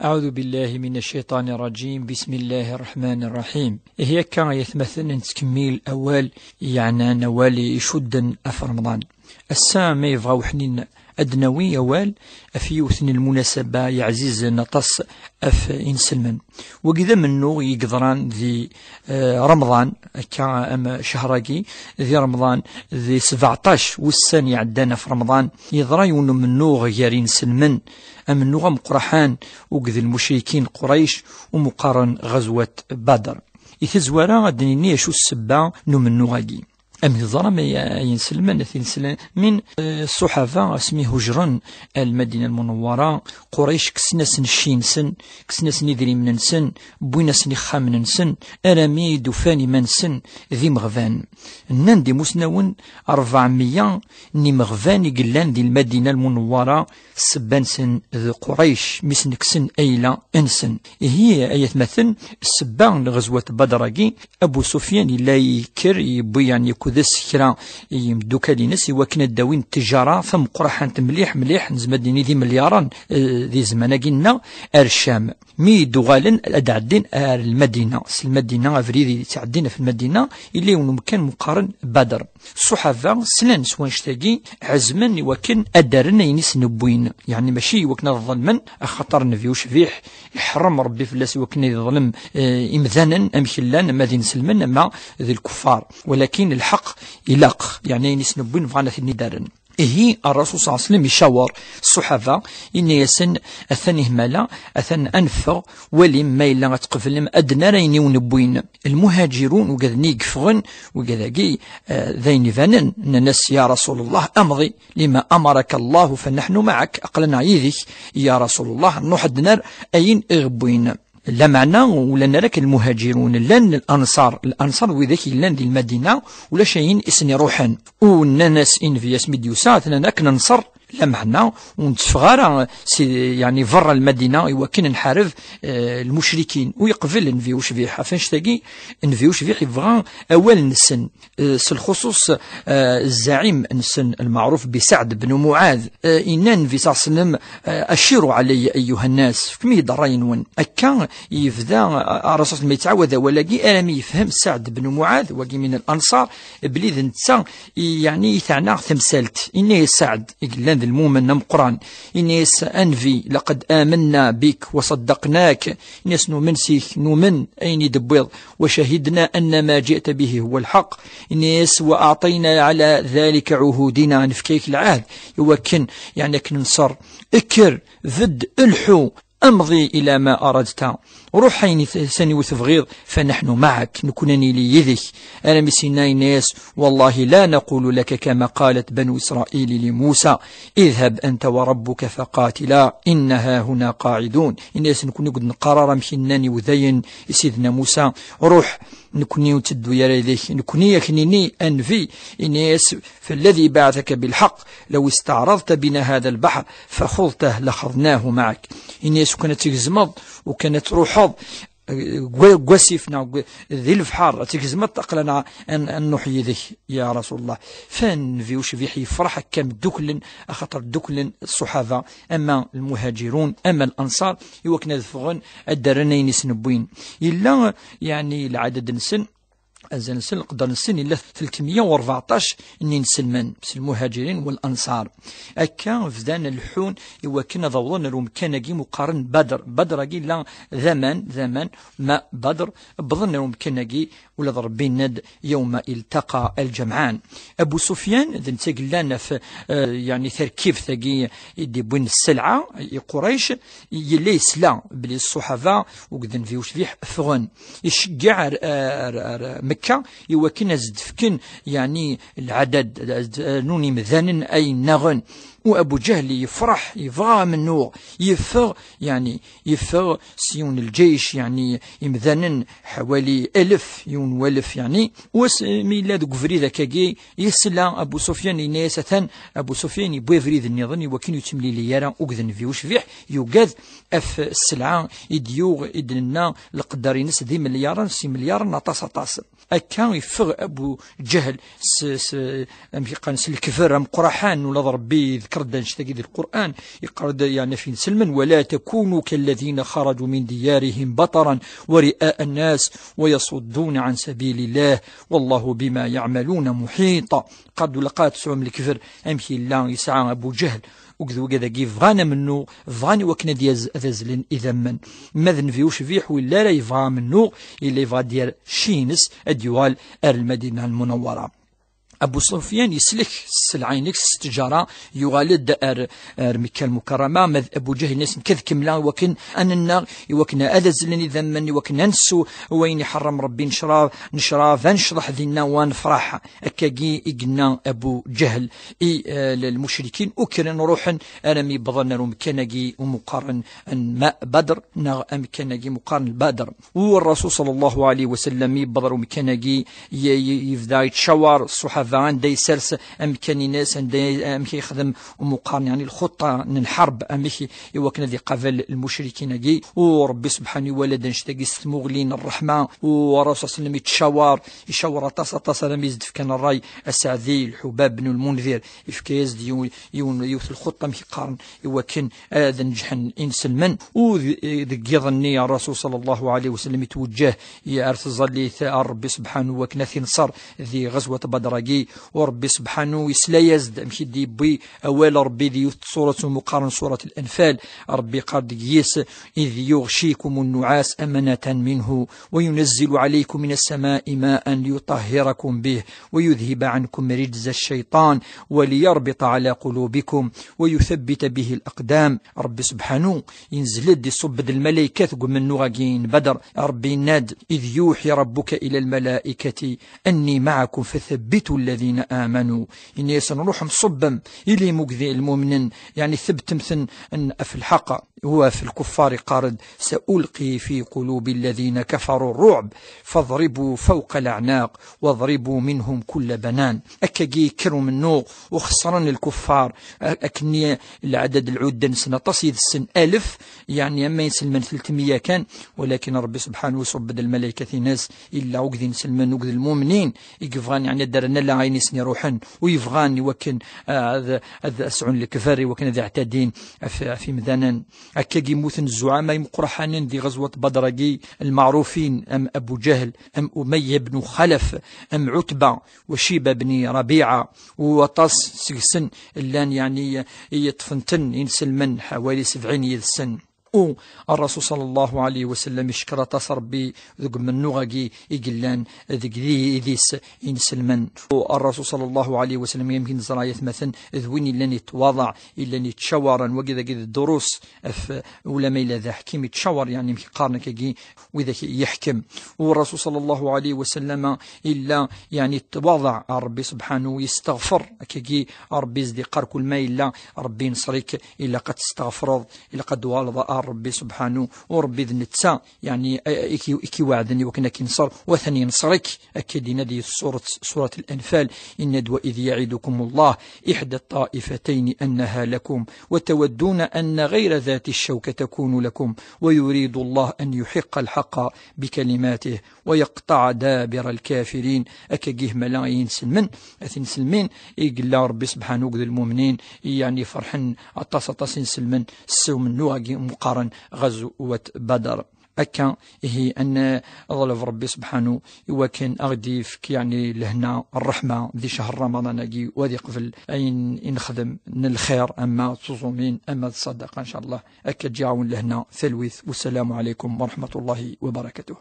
أعوذ بالله من الشيطان الرجيم. بسم الله الرحمن الرحيم. هي كان يتمثل نتكميل أول يعني نوالي يشد أف رمضان السامي يبغى وحنين أدنوي أول في وثن المناسبة يعزيز نطس أف إنسلمن وكذا منو يقدران ذي رمضان كأم شهرقي ذي رمضان ذي 17 والثاني عدانا في رمضان يضريون منو غيرين سلمن أم النغم قرحان وكذا المشركين قريش ومقارن غزوة بدر يتزورا دنيني شو السبا نمنو غاقي أم الظلم ينسلمن من الصحافة اسمه هجرا المدينة المنورة قريش كسناس نشين سن كسناس ندري من سن بويناس نخا من سن أرامي دفاني من سن ذي مغفان نندي مسنون 400 ني مغفان يقلان دي المدينة المنورة سبان سن ذي قريش مسنك سن أيلا انسن هي آية مثل السبان لغزوة بدرقي أبو سفيان لا يكر يبيان يكون ذس كرا يمدوكا لينس وكنا الداوين التجارة ثم قرحان مليح نزمديني ذي ملياران ذي زمانا قلنا الشام مي دوغالن الأدعدين المدينة فريدي تعدينا في المدينة اللي مكان مقارن بدر الصحافة سلان سوان شتاقي عزمن وكن أدارن ينس نبوين يعني ماشي وكنا الظلمن خطر نفيوش فيح يحرم ربي فلاس وكنا يظلم إمذانا أمخلان ماذي نسلمن مع ذي الكفار ولكن الحق يلاق يعني ينس نبوين فعلا في الندارن هي الرسول صلى الله عليه وسلم يشاور الصحابة إن يسن أثنه مالا أثن أنفغ ولم ميلا تقفلم أدنى ريني ونبوين المهاجرون وقذني يقفغن وقذاقي ذين فانن ننس يا رسول الله أمضي لما أمرك الله فنحن معك أقلنا عيذك يا رسول الله نوحد نار أين إغبوين لا معنى ولا نراك المهاجرون لان الانصار وذاك لان دي المدينه ولا شيء اسني روحا والناس ان في اسم ديوسات ناك ننصر لا معنى ونتفغار يعني فر المدينه وكنا نحارب المشركين ويقبل نفيوش فيها فاش تلاقي نفيوش فيه يبغى اول نسن الخصوص الزعيم نسن المعروف بسعد بن معاذ إنان في صلى الله عليه وسلم أشيروا علي أيها الناس كمي دراينون أكا يفدا الرسول ما يتعوذ ولاقي ألم يفهم سعد بن معاذ وقي من الأنصار بليذ نتسا يعني يتعنى ثمسالت إني سعد يقلان ذي المؤمن مقران إني أنفي لقد آمنا بك وصدقناك إنس نومنسيك نومن أين يدبيض وشهدنا أن ما جئت به هو الحق إنيس وأعطينا على ذلك عهودنا نفكيك العهد يوكن يعني كننصر اكر فد الحو أمضي إلى ما أردت روحين ثاني وتفغيض فنحن معك نكونني ليذك أنا مسيناي ناس والله لا نقول لك كما قالت بنو إسرائيل لموسى اذهب أنت وربك فقاتلا إنها هنا قاعدون الناس نكون قد نقرر مشناني وذين سيدنا موسى روح نكوني وتدو يا ريديك نكوني يكنيني أنفي إنيس فالذي بعثك بالحق لو استعرضت بنا هذا البحر فخذته لخذناه معك إنيس كانت تجزمض وكانت روحض قوسيفنا ذي الفحار تجزمت أقلنا أن نحيي ذي يا رسول الله فان فيوش فيحي فرح كم دكلن أخطر دكلن الصحابة أما المهاجرون أما الأنصار يوكنا ذفغن الدرنين سنبوين إلا يعني العدد نسن أزال نسن قدر نسن إلا 314 إني نسلمان بس المهاجرين والأنصار أكا فدان الحون يوكنا ضوضنا روم كان جي مقارن بدر جي لا ذمان ما بدر بظن روم كان جي ولا ضربين ند يوم التقى الجمعان أبو سفيان ذن تقلنا في يعني تركيب ثقي يدي بين السلعة قريش يلي سلا بلي الصحابة وقدن فيوش فيح فغن يشجع مكة يوكنا زدفكن يعني العدد نوني مذان أي نغن وأبو جهل يفرح يفغى من نور يفغ سيون الجيش يعني يمذنن حوالي 1000 يون والف يعني ميلاد قفريذا كاكي يسلا أبو سفيان يناسة أبو سفيان يبوي فريد النظن وكين يتملي ليارا وقذن فيوش فيح يوقذ أف السلعة يديوغ إدننا لقدر ينس ذي مليارا سي مليارا نطاس أكان يفغ أبو جهل قانس الكفر مقرحان ولا ضربي يذكر شتاقي القرآن يقرد يعني في سلما ولا تكونوا كالذين خرجوا من ديارهم بطرا ورئاء الناس ويصدون عن سبيل الله والله بما يعملون محيط. قد لقات سعوم الكفر أمشي الله يسعى أبو جهل وكذو كذا كيف غانا منه فغاني وكنا دياز أذزلن إذا من ماذن فيوش فيح ولا لا يفغى منه إلا يفغى ديال شينس أديوال المدينة المنورة. أبو سفيان يسلك السلعينكس التجارة يغالد دار مكة المكرمة مذ أبو جهل ناس كذ كملا وكن أننا وكنا أذزلني ذمني وكنا نسو وين حرم ربي نشرا فنشرح ذينا ونفرح أكاقي إقنا أبو جهل للمشركين أكرن روحا أرمي بضلنا مكانجي ومقارن ماء بدر مكانجي مقارن البدر والرسول صلى الله عليه وسلم يبضر مكانجي يفدا يتشاور الصحابة عندي يسرس أمكاني ناس أمكي يخدم ومقارن يعني الخطة الحرب أمكي يوكنا ذي قبل المشركين جي وربي سبحانه ولد نشتاقي استمغلين الرحمة ورسول صلى الله عليه وسلم يشاور طاسة لم يزد كان الراي السعدي الحباب بن المنذر إفكاز يوث الخطة مكي قارن يوكن هذا نجحن إنسلمن وذي يظني الرسول صلى الله عليه وسلم يتوجه يأرث ظلي ثار ربي سبحانه وكنا نصر ذي غزوة بدر وربي سبحانه يسلا يزد مشي دي بي أول ربي دي سورة مقارن سورة الأنفال ربي قد يس إذ يغشيكم النعاس أمنة منه وينزل عليكم من السماء ماء ليطهركم به ويذهب عنكم رجز الشيطان وليربط على قلوبكم ويثبت به الأقدام. ربي سبحانه ينزل دي صبد الملائكة من نغاقين بدر ربي ناد إذ يوحي ربك إلى الملائكة أني معكم فثبتوا الذين آمنوا إن يسنروحهم صبا إلي مقذي المؤمنين يعني ثبتمثن أن في الحق هو في الكفار قارد سألقي في قلوب الذين كفروا الرعب فاضربوا فوق الأعناق واضربوا منهم كل بنان. أكاقي كروا منه وخسرن الكفار أكني العدد العدة سنة تصيد السن 1000 يعني أما ينسلمن 300 كان ولكن ربي سبحانه يصبد الملائكة ناس إلا وقذي نسلمن وقذي المؤمنين يقفغان يعني درنا لا عيني سني روحن ويفغان وكن هذا أسعون الكفار وكن ذي اعتادين في مذانا أكاقي موثن الزعماء مقرحان ذي غزوة بدرجي المعروفين أم أبو جهل أم أمية بن خلف أم عتبة وشيبة بن ربيعة وطاس سن اللان يعني يطفنتن ينسلمن حوالي 70 يذسن. الرسول صلى الله عليه وسلم يشكر تصر بذق من نغاقي يقلان ذق ذيس ينسلمن. الرسول صلى الله عليه وسلم يمكن زراية مثلا ذويني لن يتواضع إلا يتشاورا وكذا كذا الدروس ولا ما إلى ذا حكيم يتشاور يعني يمكن قارنك كي وإذا يحكم. والرسول صلى الله عليه وسلم إلا يعني يتواضع ربي سبحانه يستغفر كي ربي يزدي قار كل ما إلا ربي نصريك إلا قد استغفر إلا قد والضاء ربي سبحانه وربي ذنتسا يعني إكي وعدني وكنا كنصر وثني نصرك أكدنا دي سورة الأنفال إن وإذ يعدكم الله إحدى الطائفتين أنها لكم وتودون أن غير ذات الشوكة تكون لكم ويريد الله أن يحق الحق بكلماته ويقطع دابر الكافرين. أكجيه ملايين سلمن أثن سلمين إقلا ربي سبحانه وقذ المؤمنين يعني فرحن أطاسطاسين سلمن سو من نواقي مقارن غزوة بدر. أكا هي أن ظلف ربي سبحانه وكان أغديف يعني لهنا الرحمة ذي شهر رمضان أجي وذي قبل أين نخدم الخير أما تصومين أما تصدق إن شاء الله أكا جاون لهنا ثلوث والسلام عليكم ورحمة الله وبركاته.